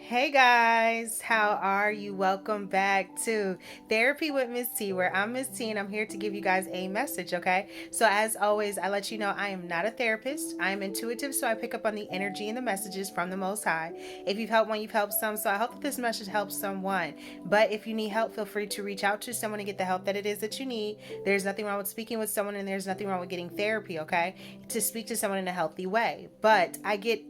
Hey guys, how are you? Welcome back to Therapy with Miss T, where I'm Miss T and I'm here to give you guys a message, okay? So, as always, I let you know I am not a therapist. I am intuitive, so I pick up on the energy and the messages from the Most High. If you've helped one, you've helped some, so I hope that this message helps someone. But if you need help, feel free to reach out to someone and get the help that it is that you need. There's nothing wrong with speaking with someone, and there's nothing wrong with getting therapy, okay? To speak to someone in a healthy way. But I get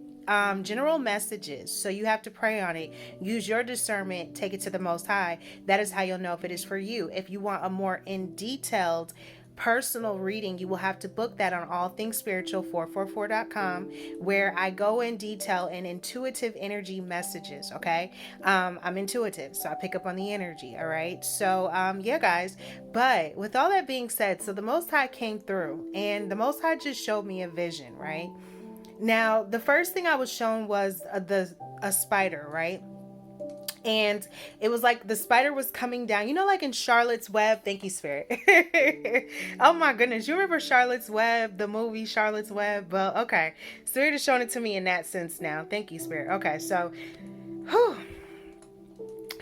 general messages. So you have to pray on it. Use your discernment, take it to the Most High. That is how you'll know if it is for you. If you want a more in detailed personal reading, you will have to book that on allthingspiritual444.com, where I go in detail in intuitive energy messages. Okay. I'm intuitive, so I pick up on the energy. All right. So yeah, guys. But with all that being said, so the Most High came through and the Most High just showed me a vision, right? Now, the first thing I was shown was a spider, right? And it was like the spider was coming down, like in Charlotte's Web. Thank you, Spirit. Oh my goodness, you remember Charlotte's Web, the movie Charlotte's Web? Well, okay, Spirit is showing it to me in that sense now. Thank you, Spirit. Okay, so, whew,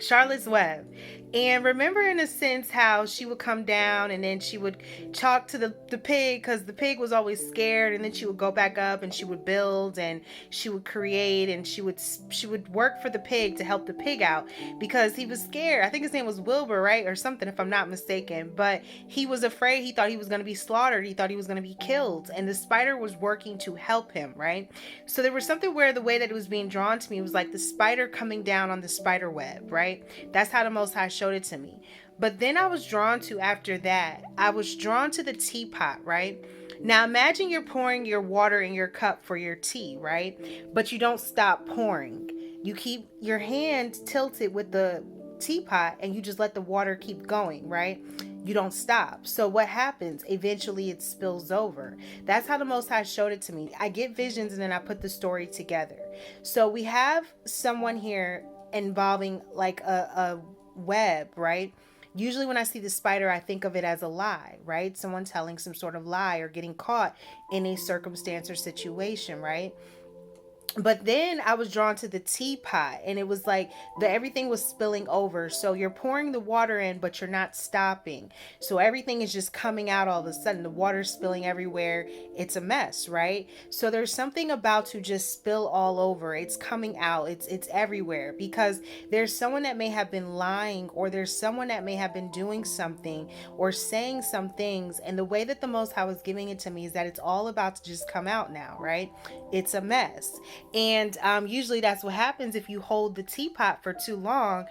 Charlotte's Web. And remember, in a sense, how she would come down and then she would talk to the pig because the pig was always scared, and then she would go back up and she would build and she would create and she would work for the pig to help the pig out because he was scared. I think his name was Wilbur, right? Or something, if I'm not mistaken. But he was afraid. He thought he was going to be slaughtered. He thought he was going to be killed. And the spider was working to help him, right? So there was something where the way that it was being drawn to me was like the spider coming down on the spider web, right? That's how the Most High showed it to me. But then I was drawn to, after that, I was drawn to the teapot, right? Now imagine you're pouring your water in your cup for your tea, right? But you don't stop pouring. You keep your hand tilted with the teapot and you just let the water keep going, right? You don't stop. So what happens? Eventually it spills over. That's how the Most High showed it to me. I get visions and then I put the story together. So we have someone here involving like a web, right? Usually when I see the spider, I think of it as a lie, right? Someone telling some sort of lie or getting caught in a circumstance or situation, right? But then I was drawn to the teapot and it was like everything was spilling over. So you're pouring the water in, but you're not stopping. So everything is just coming out all of a sudden. The water's spilling everywhere. It's a mess, right? So there's something about to just spill all over. It's coming out. It's everywhere because there's someone that may have been lying, or there's someone that may have been doing something or saying some things. And the way that the Most High was giving it to me is that it's all about to just come out now, right? It's a mess. And usually that's what happens if you hold the teapot for too long,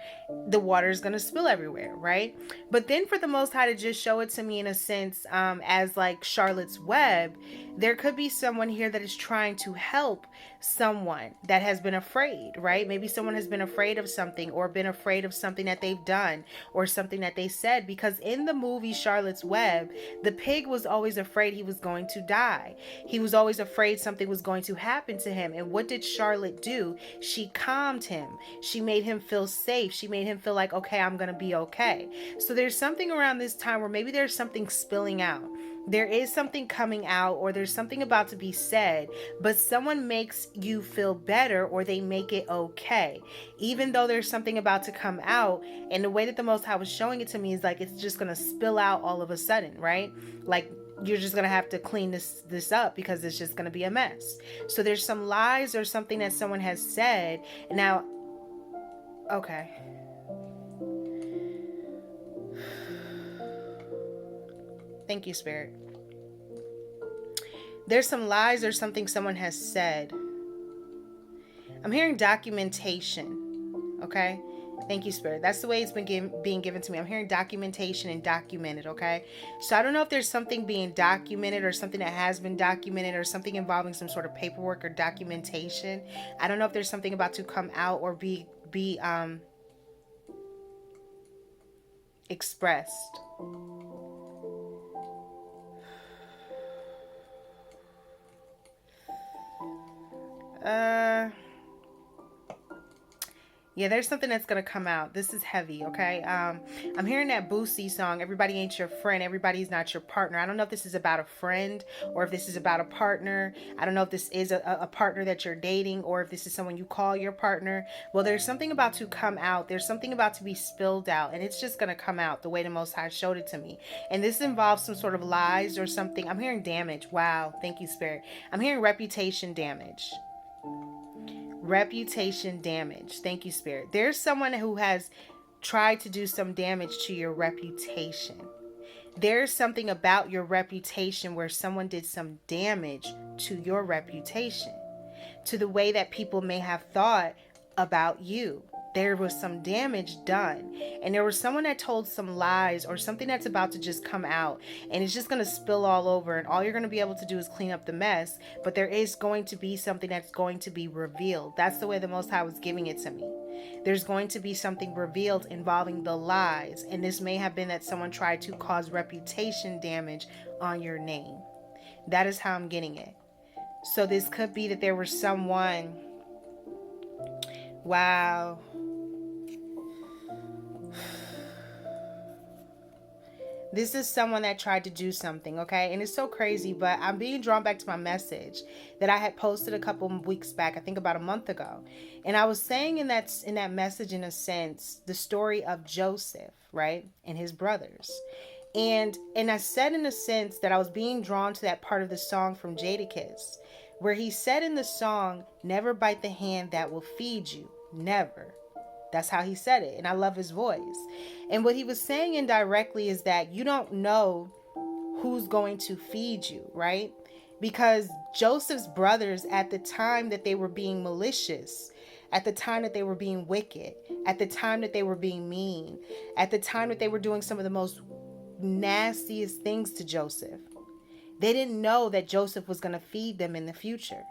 the water is going to spill everywhere, right? But then for the Most High to just show it to me in a sense as like Charlotte's Web, there could be someone here that is trying to help someone that has been afraid, right? Maybe someone has been afraid of something or been afraid of something that they've done or something that they said, because in the movie Charlotte's Web, the pig was always afraid he was going to die. He was always afraid something was going to happen to him. And what did Charlotte do? She calmed him. She made him feel safe. She made him feel like, okay, I'm going to be okay. So there's something around this time where maybe there's something spilling out. There is something coming out, or there's something about to be said, but someone makes you feel better, or they make it okay. Even though there's something about to come out, and the way that the Most High was showing it to me is like it's just going to spill out all of a sudden, right? Like you're just going to have to clean this up because it's just going to be a mess. So there's some lies or something that someone has said. Now, okay. Thank you, Spirit. There's some lies or something someone has said. I'm hearing documentation. Okay? Thank you, Spirit. That's the way it's been being given to me. I'm hearing documentation and documented, okay? So I don't know if there's something being documented or something that has been documented or something involving some sort of paperwork or documentation. I don't know if there's something about to come out or be expressed. Yeah, there's something that's gonna come out. This is heavy, okay? I'm hearing that Boosie song, Everybody Ain't Your Friend, Everybody's Not Your Partner. I don't know if this is about a friend or if this is about a partner. I don't know if this is a partner that you're dating or if this is someone you call your partner. Well, there's something about to come out. There's something about to be spilled out, and it's just gonna come out the way the Most High showed it to me. And this involves some sort of lies or something. I'm hearing damage. Wow, thank you, Spirit. I'm hearing reputation damage. Reputation damage. Thank you, Spirit. There's someone who has tried to do some damage to your reputation. There's something about your reputation where someone did some damage to your reputation, to the way that people may have thought about you. There was some damage done, and there was someone that told some lies or something that's about to just come out, and it's just going to spill all over, and all you're going to be able to do is clean up the mess. But there is going to be something that's going to be revealed. That's the way the Most High was giving it to me. There's going to be something revealed involving the lies, and this may have been that someone tried to cause reputation damage on your name. That is how I'm getting it. So this could be that there was someone. Wow. This is someone that tried to do something, okay? And it's so crazy, but I'm being drawn back to my message that I had posted a couple of weeks back, I think about a month ago. And I was saying in that message, in a sense, the story of Joseph, right? And his brothers. And I said in a sense that I was being drawn to that part of the song from Jadakiss, where he said in the song, never bite the hand that will feed you. Never. That's how he said it. And I love his voice. And what he was saying indirectly is that you don't know who's going to feed you, right? Because Joseph's brothers, at the time that they were being malicious, at the time that they were being wicked, at the time that they were being mean, at the time that they were doing some of the most nastiest things to Joseph, they didn't know that Joseph was going to feed them in the future.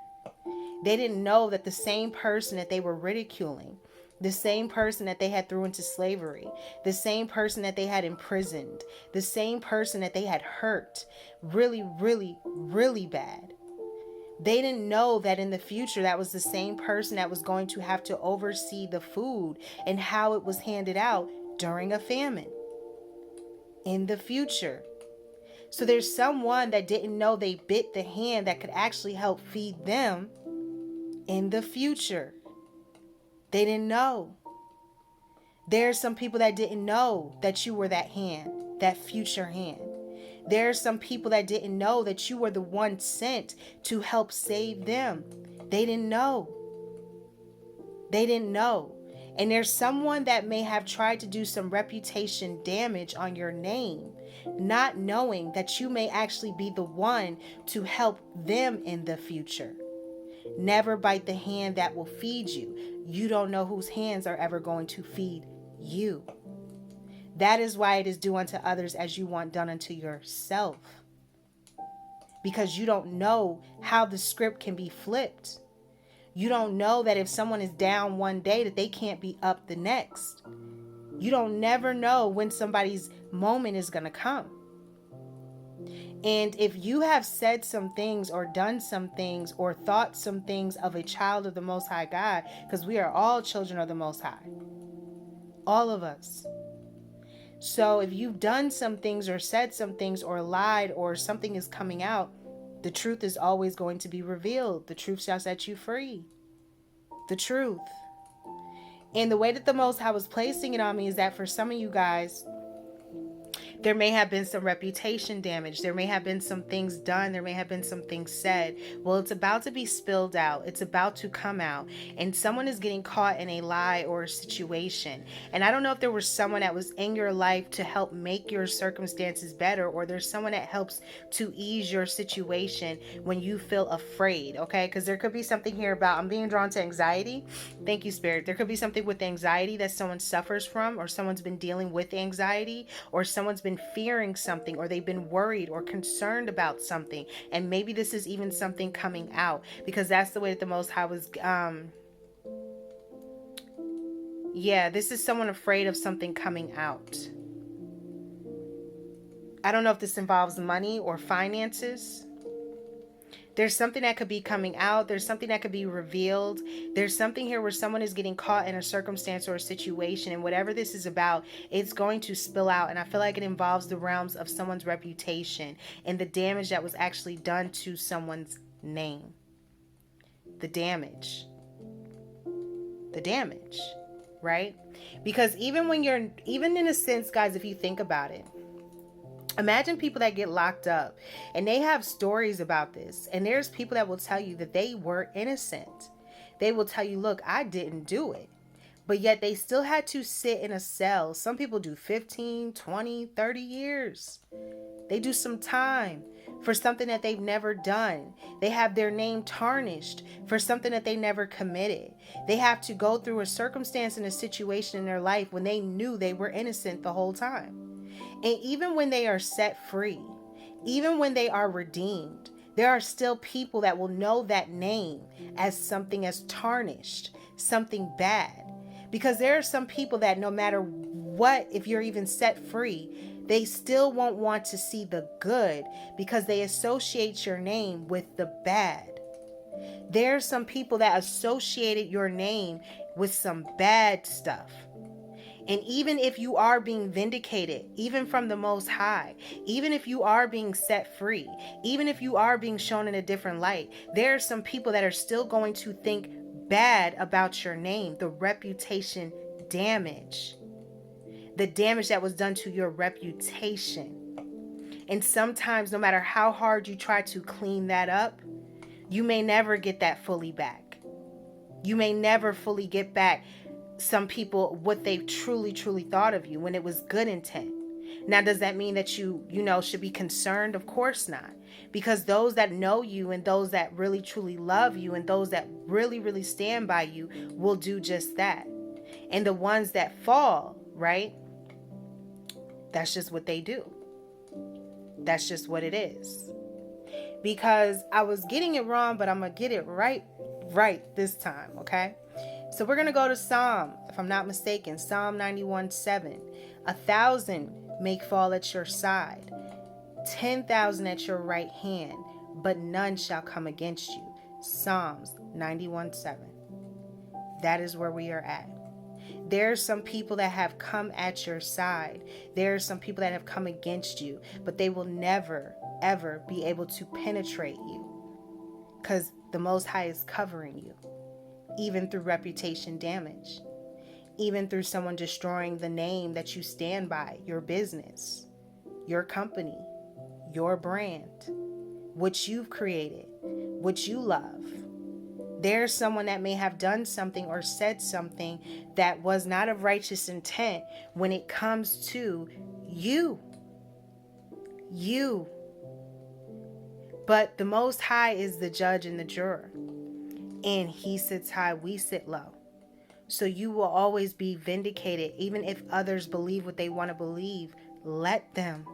They didn't know that the same person that they were ridiculing, the same person that they had threw into slavery, the same person that they had imprisoned, the same person that they had hurt really, really, really bad. They didn't know that in the future that was the same person that was going to have to oversee the food and how it was handed out during a famine in the future. So there's someone that didn't know they bit the hand that could actually help feed them in the future. They didn't know. There's some people that didn't know that you were that hand, that future hand. There's some people that didn't know that you were the one sent to help save them. They didn't know. They didn't know. And there's someone that may have tried to do some reputation damage on your name, not knowing that you may actually be the one to help them in the future. Never bite the hand that will feed you. You don't know whose hands are ever going to feed you. That is why it is do unto others as you want done unto yourself. Because you don't know how the script can be flipped. You don't know that if someone is down one day that they can't be up the next. You don't never know when somebody's moment is going to come. And if you have said some things or done some things or thought some things of a child of the Most High God, because we are all children of the Most High, all of us. So if you've done some things or said some things or lied or something is coming out, the truth is always going to be revealed. The truth shall set you free. The truth. And the way that the Most High was placing it on me is that for some of you guys, there may have been some reputation damage. There may have been some things done. There may have been some things said. Well, it's about to be spilled out. It's about to come out. And someone is getting caught in a lie or a situation. And I don't know if there was someone that was in your life to help make your circumstances better, or there's someone that helps to ease your situation when you feel afraid, okay? Because there could be something here about, I'm being drawn to anxiety. Thank you, Spirit. There could be something with anxiety that someone suffers from, or someone's been dealing with anxiety, or someone's been fearing something, or they've been worried or concerned about something. And maybe this is even something coming out, because that's the way that the Most High was this is someone afraid of something coming out. I don't know if this involves money or finances, There's something that could be coming out. There's something that could be revealed. There's something here where someone is getting caught in a circumstance or a situation, and whatever this is about, it's going to spill out. And I feel like it involves the realms of someone's reputation and the damage that was actually done to someone's name. The damage, right? Because even in a sense, guys, if you think about it, imagine people that get locked up and they have stories about this. And there's people that will tell you that they were innocent. They will tell you, look, I didn't do it. But yet they still had to sit in a cell. Some people do 15, 20, 30 years. They do some time for something that they've never done. They have their name tarnished for something that they never committed. They have to go through a circumstance and a situation in their life when they knew they were innocent the whole time. And even when they are set free, even when they are redeemed, there are still people that will know that name as something as tarnished, something bad. Because there are some people that no matter what, if you're even set free, they still won't want to see the good because they associate your name with the bad. There are some people that associated your name with some bad stuff. And even if you are being vindicated, even from the Most High, even if you are being set free, even if you are being shown in a different light, there are some people that are still going to think bad about your name, the reputation damage, the damage that was done to your reputation. And sometimes, no matter how hard you try to clean that up, you may never get that fully back. You may never fully get back some people what they truly thought of you when it was good intent. Now, does that mean that you should be concerned? Of course not. Because those that know you and those that really truly love you and those that really stand by you will do just that. And the ones that fall, right? That's just what they do. That's just what it is. Because I was getting it wrong, but I'm going to get it right this time, okay? So we're going to go to Psalm, if I'm not mistaken, Psalm 91:7. 1,000 may fall at your side, 10,000 at your right hand, but none shall come against you. Psalms 91:7. That is where we are at. There's some people that have come at your side. There are some people that have come against you, but they will never, ever be able to penetrate you because the Most High is covering you, even through reputation damage, even through someone destroying the name that you stand by, your business, your company, your brand, what you've created, what you love. There's someone that may have done something or said something that was not of righteous intent when it comes to you. But the Most High is the judge and the juror. And he sits high, we sit low. So you will always be vindicated. Even if others believe what they want to believe, let them.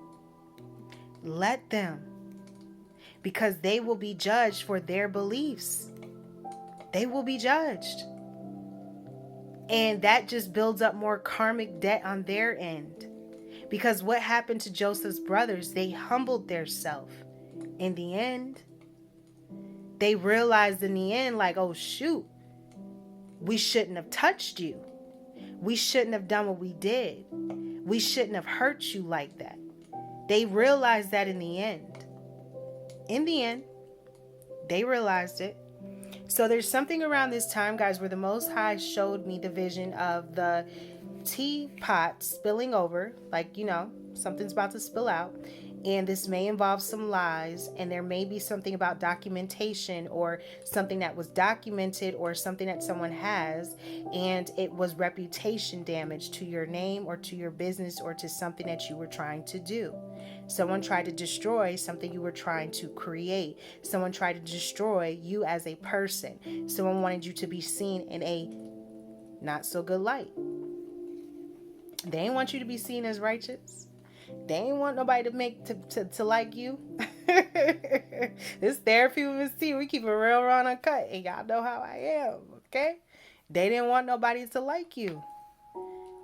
Let them. Because they will be judged for their beliefs. They will be judged. And that just builds up more karmic debt on their end. Because what happened to Joseph's brothers? They humbled themselves. In the end, they realized in the end, like, oh shoot, we shouldn't have touched you. We shouldn't have done what we did. We shouldn't have hurt you like that. They realized that in the end. In the end, they realized it. So there's something around this time, guys, where the Most High showed me the vision of the teapot spilling over, like, something's about to spill out. And this may involve some lies, and there may be something about documentation or something that was documented or something that someone has, and it was reputation damage to your name or to your business or to something that you were trying to do. Someone tried to destroy something you were trying to create. Someone tried to destroy you as a person. Someone wanted you to be seen in a not so good light. They didn't want you to be seen as righteous. They ain't want nobody to like you. This therapy with Miss T, we keep it real raw and uncut, and y'all know how I am, okay? They didn't want nobody to like you.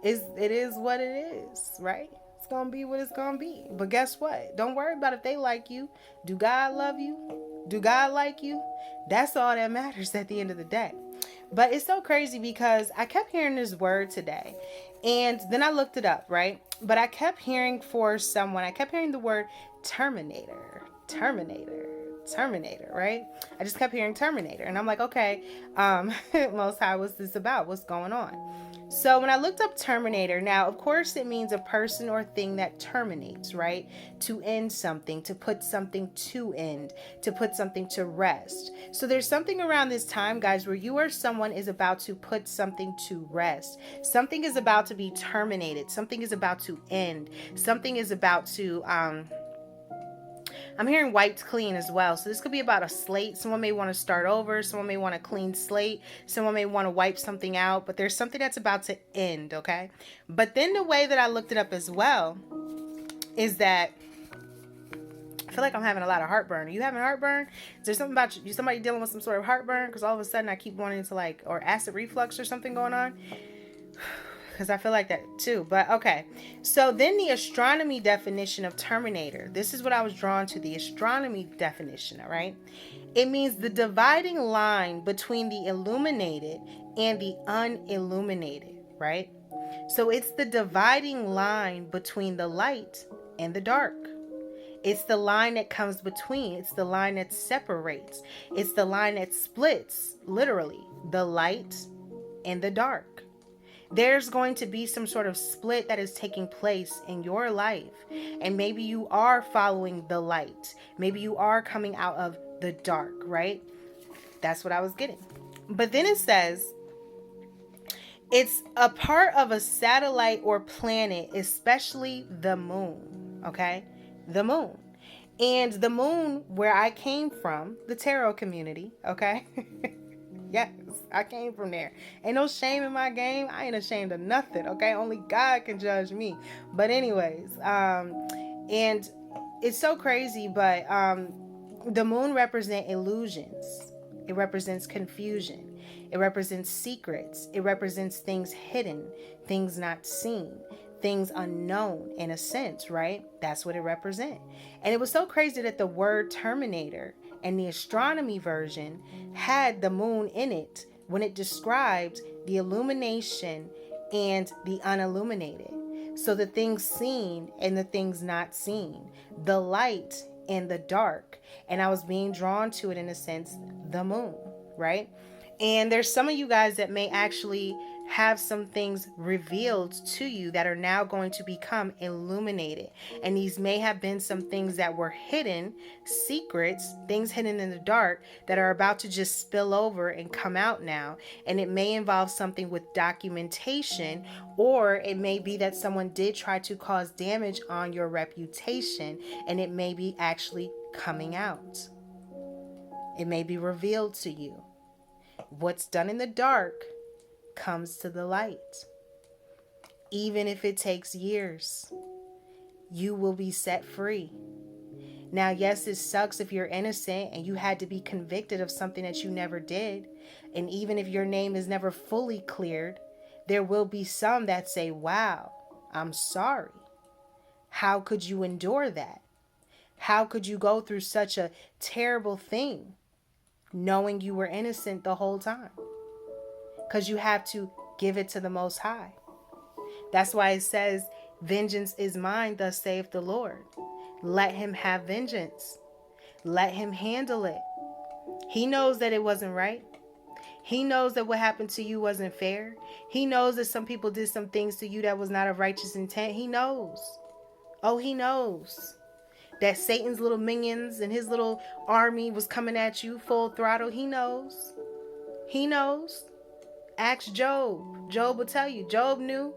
It is what it is, right? It's gonna be what it's gonna be. But guess what? Don't worry about if they like you. Do God love you? Do God like you? That's all that matters at the end of the day. But it's so crazy because I kept hearing this word today, and then I looked it up, right? But I kept hearing I kept hearing the word terminator, terminator, terminator, right? I just kept hearing terminator, and I'm like, okay, Most High, what's this about? What's going on? So when I looked up terminator, now of course it means a person or thing that terminates, right? To end something, to put something to end, to put something to rest. So there's something around this time, guys, where you or someone is about to put something to rest. Something is about to be terminated. Something is about to end. Something is about to I'm hearing wiped clean as well. So this could be about a slate. Someone may want to start over. Someone may want a clean slate. Someone may want to wipe something out. But there's something that's about to end, okay? But then the way that I looked it up as well is that I feel like I'm having a lot of heartburn. Are you having heartburn? Is there something about you, somebody dealing with some sort of heartburn? Because all of a sudden I keep wanting to or acid reflux or something going on. Because I feel like that too. But okay. So then the astronomy definition of terminator. This is what I was drawn to, the astronomy definition, all right? It means the dividing line between the illuminated and the unilluminated, right? So it's the dividing line between the light and the dark. It's the line that comes between. It's the line that separates. It's the line that splits, literally, the light and the dark. There's going to be some sort of split that is taking place in your life. And maybe you are following the light. Maybe you are coming out of the dark, right? That's what I was getting. But then it says, it's a part of a satellite or planet, especially the moon, okay? The moon. And the moon, where I came from, the tarot community, okay? Yes, I came from there. Ain't no shame in my game. I ain't ashamed of nothing, okay? Only God can judge me. But anyways, and it's so crazy, but the moon represents illusions. It represents confusion. It represents secrets. It represents things hidden, things not seen, things unknown in a sense, right? That's what it represents. And it was so crazy that the word terminator and the astronomy version had the moon in it when it described the illumination and the unilluminated. So the things seen and the things not seen, the light and the dark. And I was being drawn to it in a sense, the moon, right? And there's some of you guys that may actually have some things revealed to you that are now going to become illuminated. And these may have been some things that were hidden, secrets, things hidden in the dark that are about to just spill over and come out now. And it may involve something with documentation, or it may be that someone did try to cause damage on your reputation, and it may be actually coming out. It may be revealed to you. What's done in the dark comes to the light. Even if it takes years, you will be set free. Now, yes, it sucks if you're innocent and you had to be convicted of something that you never did. And even if your name is never fully cleared, there will be some that say, wow, I'm sorry. How could you endure that? How could you go through such a terrible thing knowing you were innocent the whole time? Because you have to give it to the Most High. That's why it says, vengeance is mine, thus saith the Lord. Let him have vengeance. Let him handle it. He knows that it wasn't right. He knows that what happened to you wasn't fair. He knows that some people did some things to you that was not of righteous intent. He knows. Oh, he knows that Satan's little minions and his little army was coming at you full throttle. He knows. He knows. Ask Job. Job will tell you. Job knew.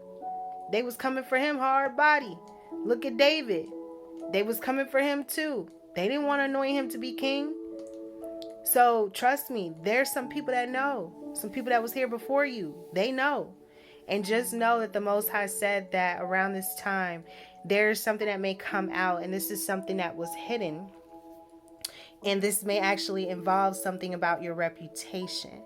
They was coming for him hard body. Look at David. They was coming for him too. They didn't want to anoint him to be king. So trust me, there's some people that know. Some people that was here before you. They know. And just know that the Most High said that around this time, there's something that may come out. And this is something that was hidden. And this may actually involve something about your reputation.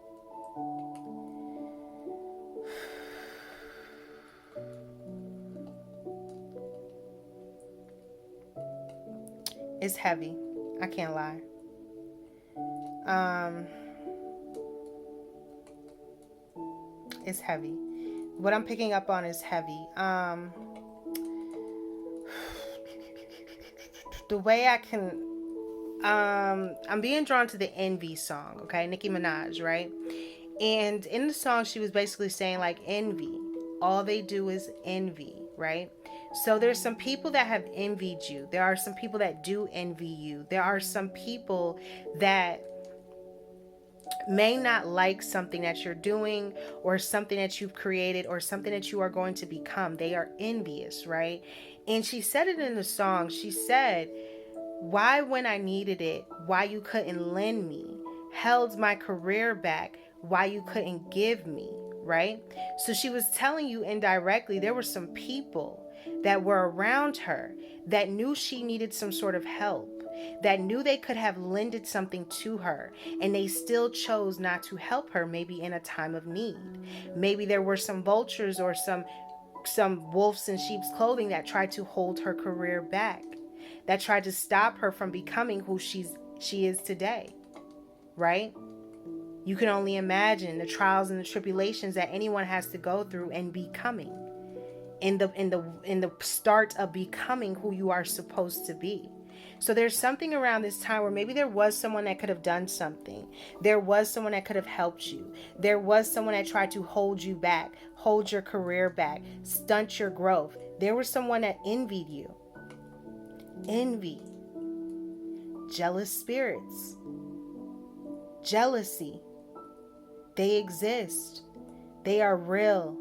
It's heavy. I can't lie. It's heavy. What I'm picking up on is heavy. The way I can, I'm being drawn to the Envy song, okay? Nicki Minaj, right? And in the song, she was basically saying, like, envy. All they do is envy, right? So there's some people that have envied you. There are some people that do envy you. There are some people that may not like something that you're doing or something that you've created or something that you are going to become. They are envious, right? And she said it in the song. She said, why when I needed it, why you couldn't lend me, held my career back, why you couldn't give me, right? So she was telling you indirectly there were some people that were around her that knew she needed some sort of help, that knew they could have lended something to her, and they still chose not to help her, maybe in a time of need. Maybe there were some vultures or some wolves in sheep's clothing that tried to hold her career back, that tried to stop her from becoming who she is today, right? You can only imagine the trials and the tribulations that anyone has to go through and becoming, in the start of becoming who you are supposed to be. So there's something around this time where maybe there was someone that could have done something. There was someone that could have helped you. There was someone that tried to hold you back, hold your career back, stunt your growth. There was someone that envied you. Envy, jealous spirits, jealousy. They exist. They are real.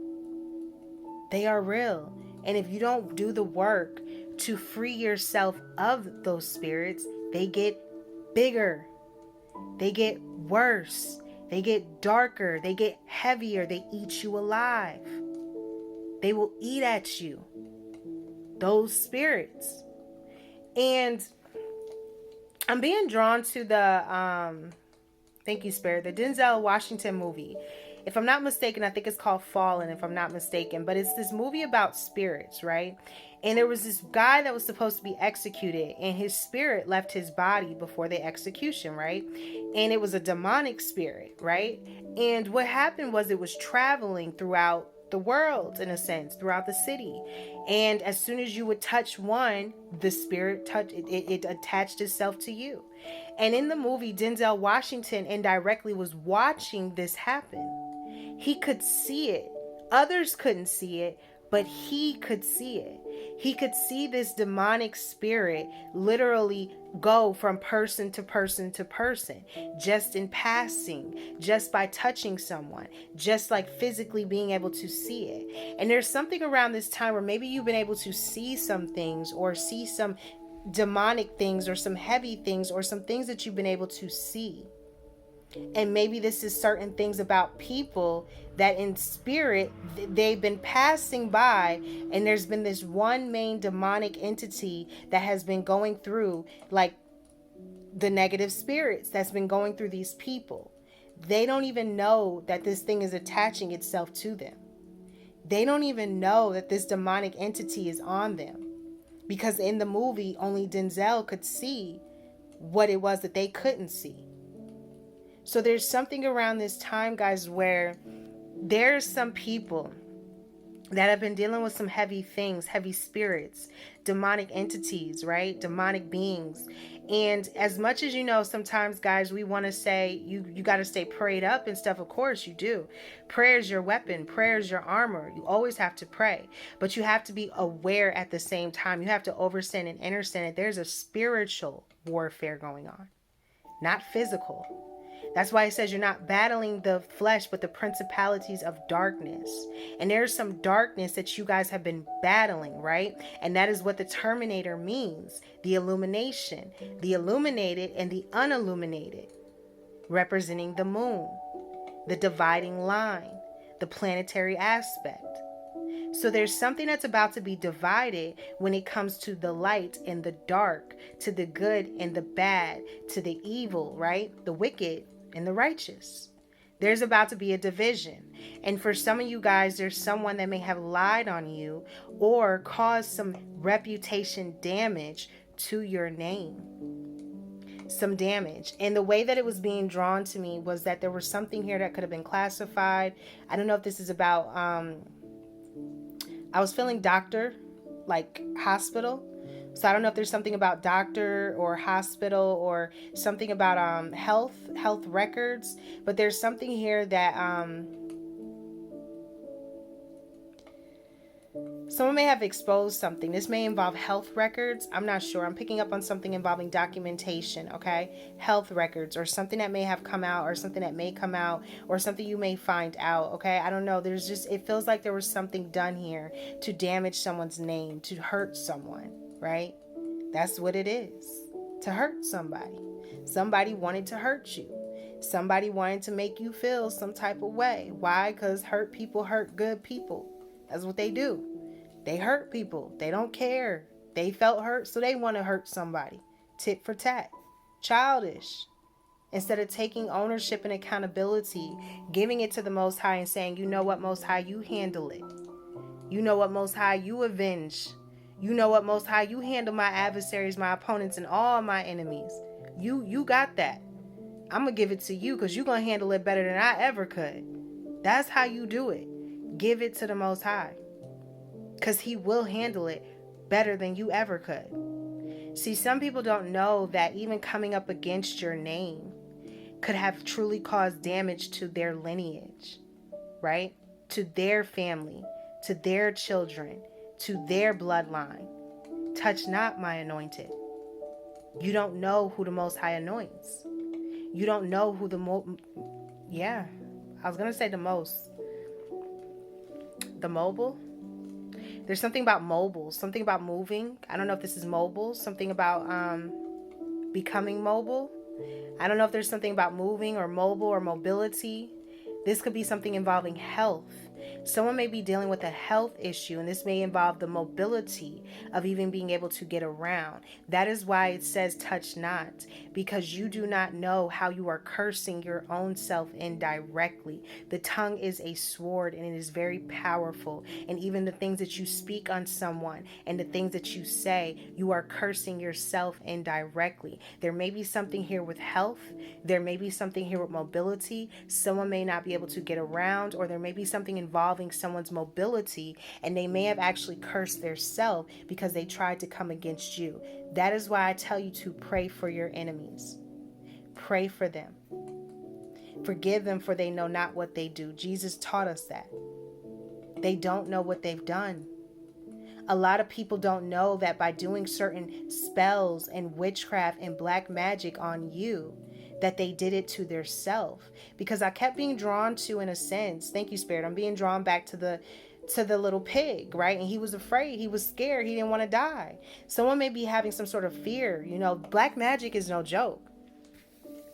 They are real. And if you don't do the work to free yourself of those spirits, they get bigger. They get worse. They get darker. They get heavier. They eat you alive. They will eat at you. Those spirits. And I'm being drawn to the, thank you, Spirit, the Denzel Washington movie. If I'm not mistaken, I think it's called Fallen, if I'm not mistaken. But it's this movie about spirits, right? And there was this guy that was supposed to be executed, and his spirit left his body before the execution, right? And it was a demonic spirit, right? And what happened was it was traveling throughout the world, in a sense, throughout the city. And as soon as you would touch one, the spirit it attached itself to you. And in the movie, Denzel Washington indirectly was watching this happen. He could see it. Others couldn't see it, but he could see it. He could see this demonic spirit literally go from person to person to person, just in passing, just by touching someone, just like physically being able to see it. And there's something around this time where maybe you've been able to see some things, or see some demonic things, or some heavy things, or some things that you've been able to see. And maybe this is certain things about people that in spirit they've been passing by, and there's been this one main demonic entity that has been going through, like the negative spirits that's been going through these people. They don't even know that this thing is attaching itself to them. They don't even know that this demonic entity is on them, because in the movie only Denzel could see what it was that they couldn't see. So there's something around this time, guys, where there's some people that have been dealing with some heavy things, heavy spirits, demonic entities, right? Demonic beings. And as much as, you know, sometimes, guys, we want to say you got to stay prayed up and stuff. Of course you do. Prayer is your weapon. Prayer is your armor. You always have to pray, but you have to be aware at the same time. You have to understand and understand that there's a spiritual warfare going on, not physical. That's why it says you're not battling the flesh, but the principalities of darkness. And there's some darkness that you guys have been battling, right? And that is what the Terminator means. The illumination, the illuminated and the unilluminated, representing the moon, the dividing line, the planetary aspect. So there's something that's about to be divided when it comes to the light and the dark, to the good and the bad, to the evil, right? The wicked and the righteous. There's about to be a division. And for some of you guys, there's someone that may have lied on you or caused some reputation damage to your name. some damage. And the way that it was being drawn to me was that there was something here that could have been classified. I don't know if this is about, I was feeling doctor, like hospital. So I don't know if there's something about doctor or hospital or something about health records, but there's something here that someone may have exposed something. This may involve health records. I'm not sure. I'm picking up on something involving documentation, okay? Health records or something that may have come out or something that may come out or something you may find out, okay? I don't know. There's just, it feels like there was something done here to damage someone's name, to hurt someone, right? That's what it is. To hurt somebody. Somebody wanted to hurt you. Somebody wanted to make you feel some type of way. Why? Because hurt people hurt good people. That's what they do. They hurt people. They don't care. They felt hurt, so they want to hurt somebody. Tit for tat. Childish. Instead of taking ownership and accountability, giving it to the Most High and saying, you know what, Most High, you handle it. You know what, Most High, you avenge. You know what, Most High, you handle my adversaries, my opponents, and all my enemies. You got that. I'm going to give it to you because you're going to handle it better than I ever could. That's how you do it. Give it to the Most High. Because he will handle it better than you ever could. See, some people don't know that even coming up against your name could have truly caused damage to their lineage, right? To their family, to their children, to their bloodline. Touch not my anointed. You don't know who the Most High anoints. You don't know who the I was going to say the mobile. There's something about mobile, something about moving. I don't know if this is mobile, something about becoming mobile. I don't know if there's something about moving or mobile or mobility. This could be something involving health. Someone may be dealing with a health issue, and this may involve the mobility of even being able to get around. That is why it says touch not, because you do not know how you are cursing your own self indirectly. The tongue is a sword, and it is very powerful. And even the things that you speak on someone and the things that you say, you are cursing yourself indirectly. There may be something here with health. There may be something here with mobility. Someone may not be able to get around, or there may be something involving someone's mobility, and they may have actually cursed their self because they tried to come against you. That is why I tell you to pray for your enemies. Pray for them. Forgive them, for they know not what they do. Jesus taught us that. They don't know what they've done. A lot of people don't know that by doing certain spells and witchcraft and black magic on you, that they did it to their self. Because I kept being drawn to, in a sense, thank you, Spirit, I'm being drawn back to the little pig, right? And he was afraid, he was scared, he didn't want to die. Someone may be having some sort of fear. You know, black magic is no joke.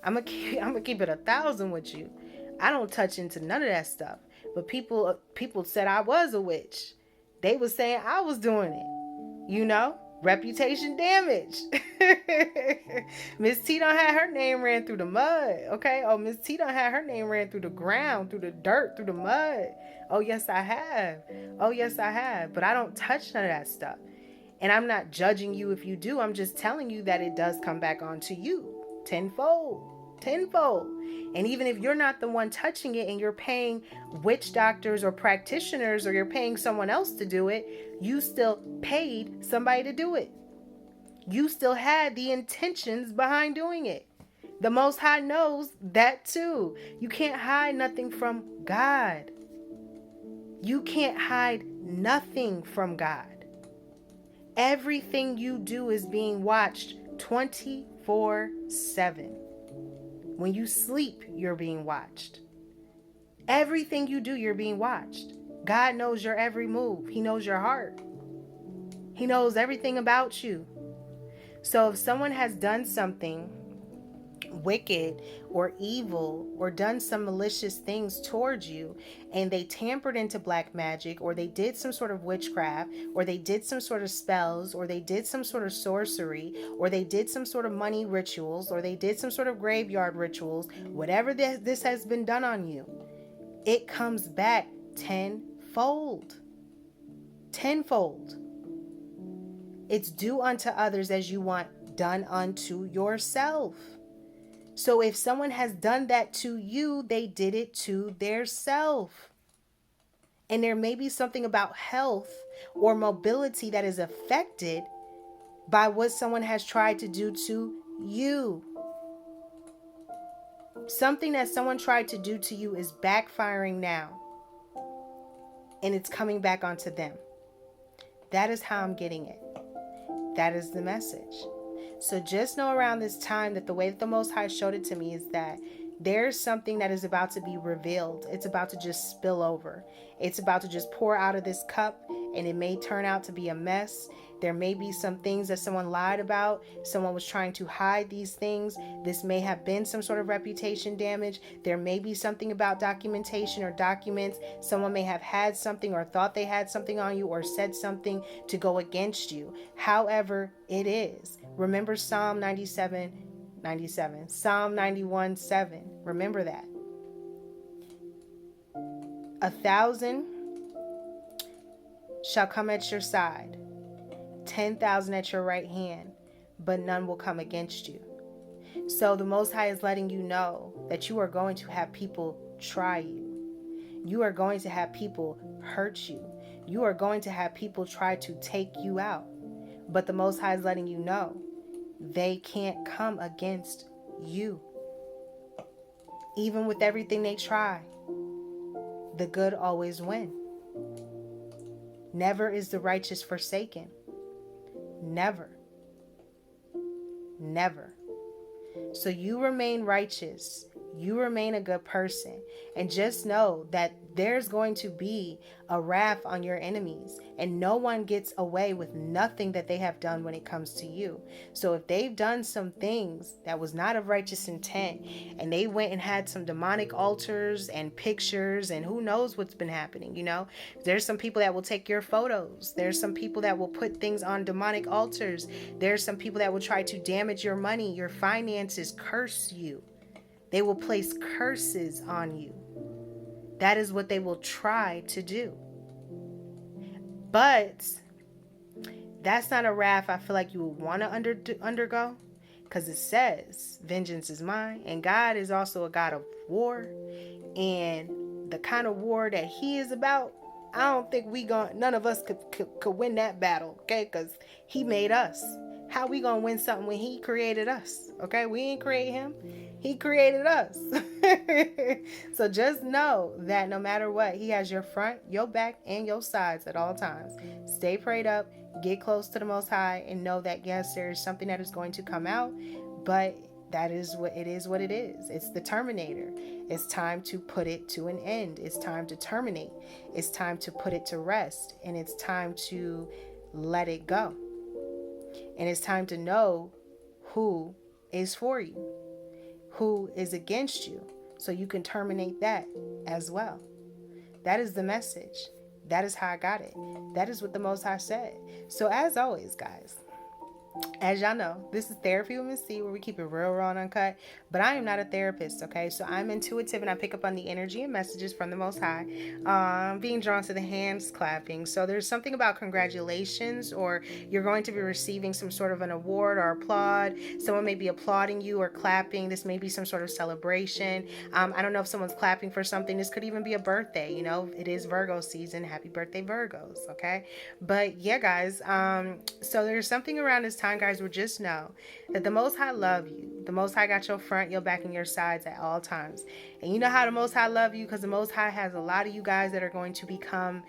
I'm gonna keep it 1,000 with you. I don't touch into none of that stuff. But people said I was a witch. They was saying I was doing it. You know? Reputation damage. Miss T done had her name ran through the mud. Okay? Oh, Miss T done had her name ran through the ground, through the dirt, through the mud. Oh, yes, I have. Oh, yes, I have. But I don't touch none of that stuff. And I'm not judging you if you do. I'm just telling you that it does come back onto you. Tenfold. And even if you're not the one touching it and you're paying witch doctors or practitioners, or you're paying someone else to do it, you still paid somebody to do it. You still had the intentions behind doing it. The Most High knows that too. You can't hide nothing from God. You can't hide nothing from God. Everything you do is being watched 24/7. When you sleep, you're being watched. Everything you do, you're being watched. God knows your every move. He knows your heart. He knows everything about you. So if someone has done something wicked or evil or done some malicious things towards you, and they tampered into black magic, or they did some sort of witchcraft, or they did some sort of spells, or they did some sort of sorcery, or they did some sort of money rituals, or they did some sort of graveyard rituals, whatever this has been done on you, it comes back tenfold. It's do unto others as you want done unto yourself. So if someone has done that to you, they did it to their self. And there may be something about health or mobility that is affected by what someone has tried to do to you. Something that someone tried to do to you is backfiring now, and it's coming back onto them. That is how I'm getting it. That is the message. So just know around this time that the way that the Most High showed it to me is that there's something that is about to be revealed. It's about to just spill over. It's about to just pour out of this cup, and it may turn out to be a mess. There may be some things that someone lied about. Someone was trying to hide these things. This may have been some sort of reputation damage. There may be something about documentation or documents. Someone may have had something or thought they had something on you or said something to go against you. However it is. Remember Psalm 97. Psalm 91:7. Remember that. 1,000 shall come at your side, 10,000 at your right hand, but none will come against you. So the Most High is letting you know that you are going to have people try you. You are going to have people hurt you. You are going to have people try to take you out. But the Most High is letting you know they can't come against you. Even with everything they try, the good always win. Never is the righteous forsaken. Never. Never. So you remain righteous. You remain a good person. And just know that there's going to be a wrath on your enemies. And no one gets away with nothing that they have done when it comes to you. So if they've done some things that was not of righteous intent, and they went and had some demonic altars and pictures, and who knows what's been happening, there's some people that will take your photos. There's some people that will put things on demonic altars. There's some people that will try to damage your money, your finances, curse you. They will place curses on you. That is what they will try to do. But that's not a wrath I feel like you would want to undergo, because it says, vengeance is mine. And God is also a God of war. And the kind of war that he is about, I don't think none of us could win that battle, okay? Because he made us. How we gonna win something when he created us? Okay, we ain't create him. He created us. So just know that no matter what, he has your front, your back, and your sides at all times. Stay prayed up, get close to the Most High, and know that yes, there is something that is going to come out, but that is what it is. What it is. It's the Terminator. It's time to put it to an end. It's time to terminate. It's time to put it to rest, and it's time to let it go. And it's time to know who is for you, who is against you, so you can terminate that as well. That is the message. That is how I got it. That is what the Most High said. So as always, guys, as y'all know, this is Therapy with Miss T, where we keep it real, raw, and uncut. But I am not a therapist, okay? So I'm intuitive, and I pick up on the energy and messages from the Most High. Being drawn to the hands clapping. So there's something about congratulations, or you're going to be receiving some sort of an award or applaud. Someone may be applauding you or clapping. This may be some sort of celebration. I don't know if someone's clapping for something. This could even be a birthday. It is Virgo season. Happy birthday, Virgos, okay? But yeah, guys. So there's something around this time, guys, where just know that the Most High love you. The Most High got your front, your back, and your sides at all times. And you know how the Most High love you? Because the Most High has a lot of you guys that are going to become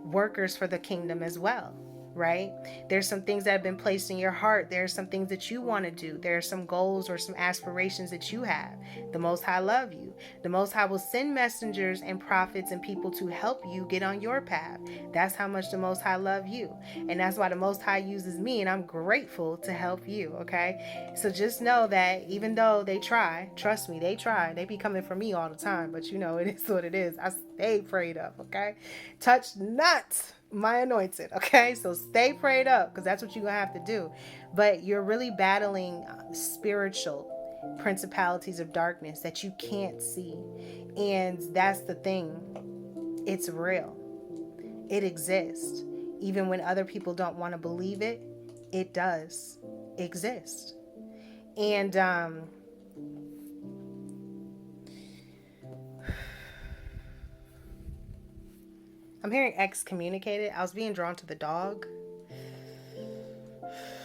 workers for the kingdom as well, right? There's some things that have been placed in your heart. There's some things that you want to do. There are some goals or some aspirations that you have. The Most High love you. The Most High will send messengers and prophets and people to help you get on your path. That's how much the Most High love you. And that's why the Most High uses me, and I'm grateful to help you, okay? So just know that even though they try, trust me, they try. They be coming for me all the time, but it is what it is. I stay prayed up, okay? Touch not my anointed, okay? So stay prayed up, because that's what you're gonna have to do. But you're really battling spiritual principalities of darkness that you can't see. And that's the thing. It's real. It exists. Even when other people don't want to believe it, it does. exist. And I'm hearing excommunicated. I was being drawn to the dog.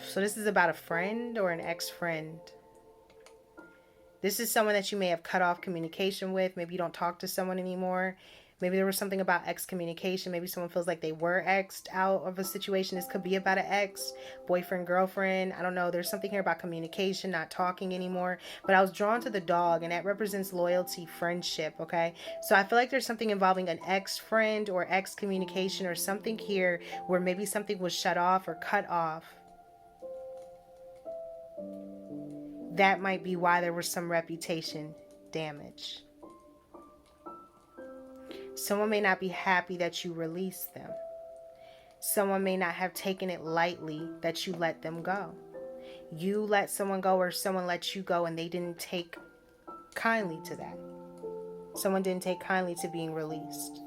So this is about a friend or an ex-friend. This is someone that you may have cut off communication with. Maybe you don't talk to someone anymore. Maybe there was something about excommunication. Maybe someone feels like they were exed out of a situation. This could be about an ex, boyfriend, girlfriend. I don't know. There's something here about communication, not talking anymore. But I was drawn to the dog, and that represents loyalty, friendship, okay? So I feel like there's something involving an ex-friend or excommunication or something here where maybe something was shut off or cut off. That might be why there was some reputation damage. Someone may not be happy that you released them. Someone may not have taken it lightly that you let them go. You let someone go, or someone let you go, and they didn't take kindly to that. Someone didn't take kindly to being released.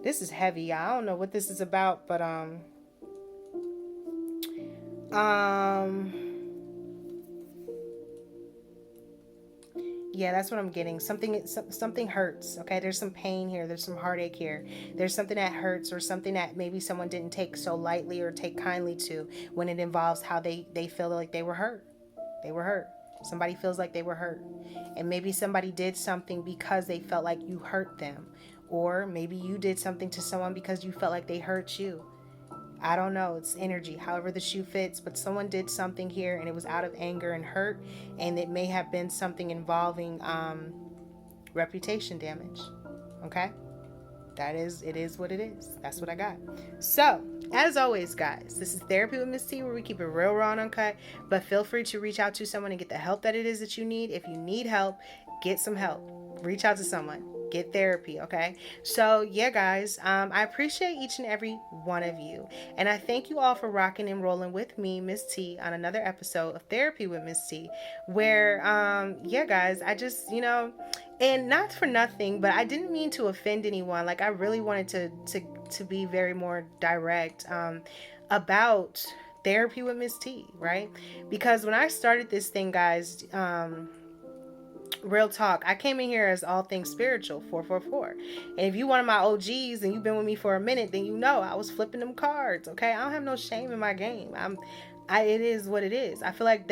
This is heavy. I don't know what this is about, but yeah, that's what I'm getting. Something hurts, okay? There's some pain here. There's some heartache here. There's something that hurts, or something that maybe someone didn't take so lightly or take kindly to when it involves how they feel like they were hurt. They were hurt. Somebody feels like they were hurt. And maybe somebody did something because they felt like you hurt them. Or maybe you did something to someone because you felt like they hurt you. I don't know. It's energy, however the shoe fits, but someone did something here and it was out of anger and hurt, and it may have been something involving reputation damage. Okay? It is what it is. That's what I got. So, as always, guys, this is Therapy with Miss T, where we keep it real, raw, and uncut, but feel free to reach out to someone and get the help that it is that you need. If you need help, get some help. Reach out to someone. Get therapy, okay? So, yeah, guys, I appreciate each and every one of you. And I thank you all for rocking and rolling with me, Miss T, on another episode of Therapy with Miss T, where, yeah, guys, I just, and not for nothing, but I didn't mean to offend anyone. Like, I really wanted to be very more direct about Therapy with Miss T, right? Because when I started this thing, guys, real talk, I came in here as all things spiritual, 444. And if you one of my OGs and you've been with me for a minute, then you know I was flipping them cards, okay? I don't have no shame in my game. It is what it is. I feel like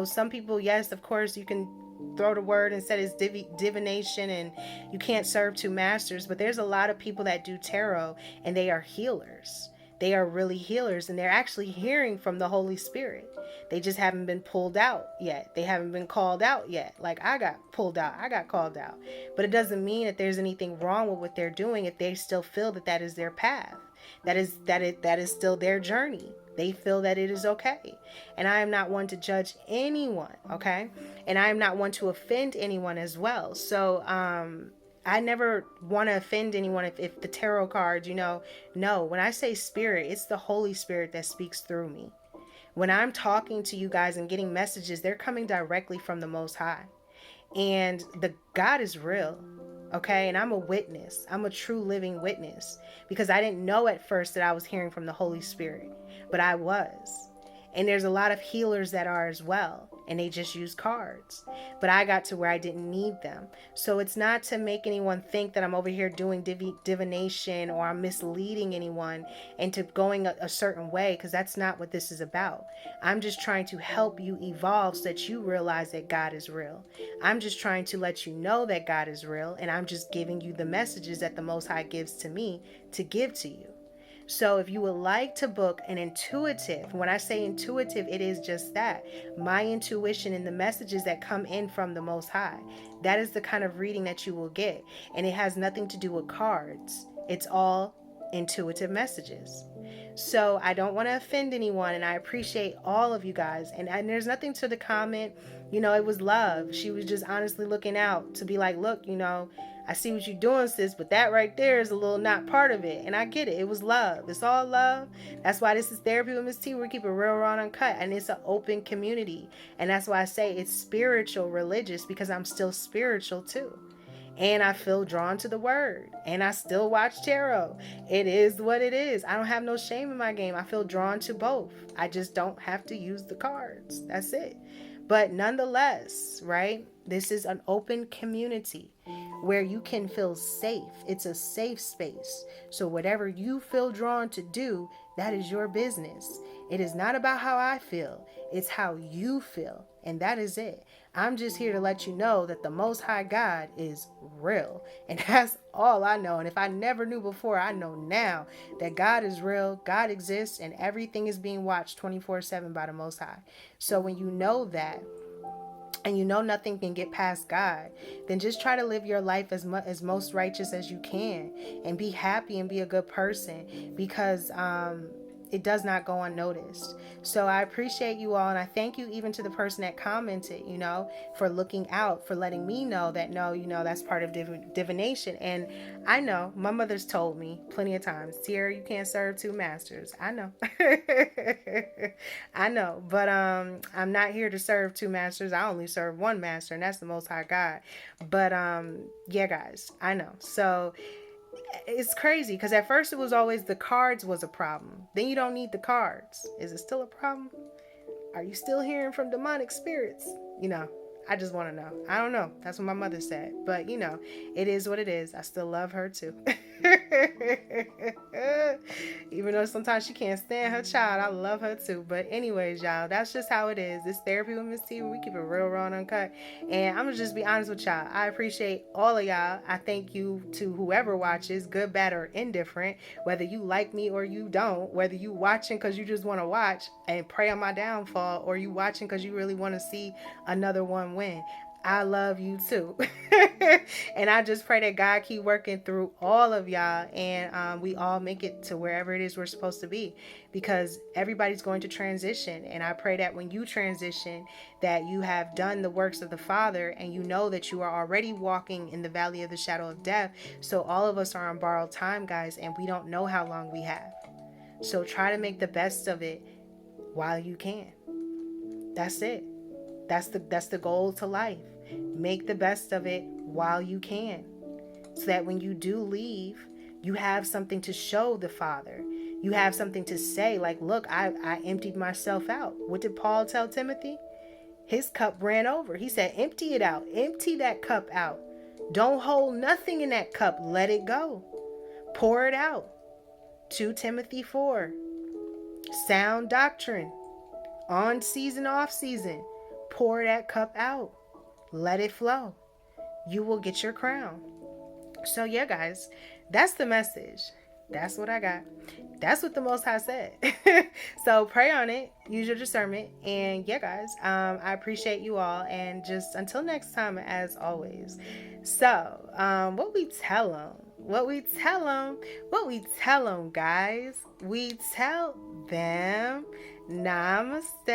some people, yes, of course, you can throw the word and said it's divination and you can't serve two masters, but there's a lot of people that do tarot and they are healers. They are really healers, and they're actually hearing from the Holy Spirit. They just haven't been pulled out yet. They haven't been called out yet. Like I got pulled out, I got called out. But it doesn't mean that there's anything wrong with what they're doing if they still feel that is their path. That is still their journey. They feel that it is okay. And I am not one to judge anyone, okay? And I am not one to offend anyone as well. So, I never want to offend anyone if the tarot cards, no, when I say spirit, it's the Holy Spirit that speaks through me. When I'm talking to you guys and getting messages, they're coming directly from the Most High. And the God is real, okay? And I'm a witness. I'm a true living witness, because I didn't know at first that I was hearing from the Holy Spirit, but I was. And there's a lot of healers that are as well, and they just use cards. But I got to where I didn't need them. So it's not to make anyone think that I'm over here doing divination or I'm misleading anyone into going a certain way, because that's not what this is about. I'm just trying to help you evolve so that you realize that God is real. I'm just trying to let you know that God is real, and I'm just giving you the messages that the Most High gives to me to give to you. So if you would like to book an intuitive, when I say intuitive, it is just that. My intuition and the messages that come in from the Most High. That is the kind of reading that you will get. And it has nothing to do with cards. It's all intuitive messages. So I don't want to offend anyone, and I appreciate all of you guys. And there's nothing to the comment. It was love. She was just honestly looking out to be like, look, I see what you're doing, sis, but that right there is a little not part of it. And I get it. It was love. It's all love. That's why this is Therapy with Miss T. We keep it real, raw, and uncut. And it's an open community. And that's why I say it's spiritual, religious, because I'm still spiritual too. and I feel drawn to the word, and I still watch tarot. It is what it is. I don't have no shame in my game. I feel drawn to both. I just don't have to use the cards. That's it. But nonetheless, right? This is an open community where you can feel safe. It's a safe space. So whatever you feel drawn to do, that is your business. It is not about how I feel. It's how you feel. And that is it. I'm just here to let you know that the Most High God is real. And that's all I know. And if I never knew before, I know now that God is real, God exists, and everything is being watched 24/7 by the Most High. So when you know that, and you know nothing can get past God, then just try to live your life as most righteous as you can, and be happy and be a good person, because it does not go unnoticed. So I appreciate you all, and I thank you even to the person that commented, for looking out, for letting me know that, no, that's part of divination. And I know my mother's told me plenty of times, Tiara, you can't serve two masters. I know. I know, but I'm not here to serve two masters. I only serve one master, and that's the Most High God. But yeah, guys, I know. So it's crazy, because at first it was always the cards was a problem. Then you don't need the cards. Is it still a problem? Are you still hearing from demonic spirits? I just want to know. I don't know. That's what my mother said. But, it is what it is. I still love her too. Even though sometimes she can't stand her child, I love her too. But anyways, y'all, that's just how it is. This Therapy with Miss T, where we keep it real, raw, and uncut. And I'm going to just be honest with y'all. I appreciate all of y'all. I thank you to whoever watches, good, bad, or indifferent, whether you like me or you don't, whether you watching because you just want to watch and pray on my downfall, or you watching because you really want to see another one win. I love you too. And I just pray that God keep working through all of y'all, and we all make it to wherever it is we're supposed to be, because everybody's going to transition. And I pray that when you transition, that you have done the works of the Father, and you know that you are already walking in the valley of the shadow of death. So all of us are on borrowed time, guys, and we don't know how long we have. So try to make the best of it while you can. That's it. That's the goal to life. Make the best of it while you can, so that when you do leave, you have something to show the Father. You have something to say, like, look, I emptied myself out. What did Paul tell Timothy? His cup ran over. He said, empty it out. Empty that cup out. Don't hold nothing in that cup. Let it go. Pour it out. 2 Timothy 4. Sound doctrine. On season, off season. Pour that cup out. Let it flow. You will get your crown. So yeah, guys, that's the message. That's what I got. That's what the Most High said. So pray on it. Use your discernment. And yeah, guys, I appreciate you all. And just until next time, as always. So what we tell them, guys, we tell them namaste.